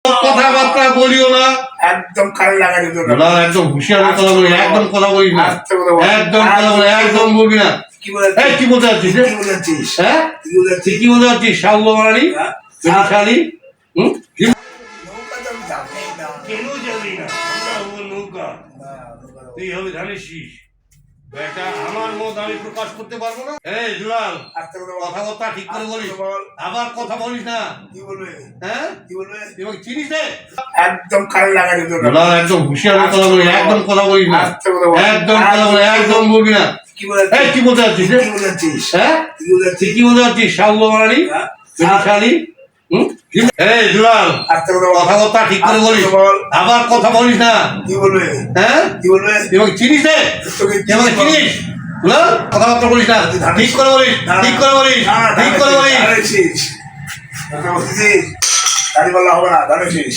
কথাবার্তা বলিও না, একদম কানে লাগাই দিত না একদম হুঁশিয়ারি কথা বলি, একদম কথা বলিস না, একদম কথা বলি, একদম বলবি না। কি বলে এই কি বলতে যাচ্ছিস কি বলেছিস হ্যাঁ? কি বলেছিস তুই কি বলতে যাচ্ছিস? শাহু বাঙালি শালি নৌকা তো আমি যাবই না কেন যাবি না? আমরা হবো নৌকা, তুই হবে ধানের শীষ। বেটা আমার মত আমি প্রকাশ করতে পারবো না। এই দুলাল কথাবার্তা ঠিক করে বলিস, আবার কথা বলিস না। কি বলবে হ্যাঁ কি বলবে এবং চিনিস রে একদম কানে লাগাই দিত দুলাল, একদম হুঁশিয়ারি কথা বলি, একদম কথা বলিস না, একদম কথা বলি, একদম বলবি না। কি বলে এই কি বলতে যাচ্ছিস কি বলেছিস হ্যাঁ? কি বলেছিস তুই কি বলতে যাচ্ছিস? শাহু বাঙালি শালি এই দুলাল কথাবার্তা ঠিক করে বলিস, আবার কথা বলিস না। কি বলবে হ্যাঁ কি বলবে এবং চিনিস রে তোকে কি আমাকে চিনিস? দুলাল কথাবার্তা বলিস না, ঠিক করে বলিস, ঠিক করে বলিস, ঠিক করে বলিস। দাঁড়িয়েছিস দাঁড়িয়ে বললা হবে না দাঁড়িয়েছিস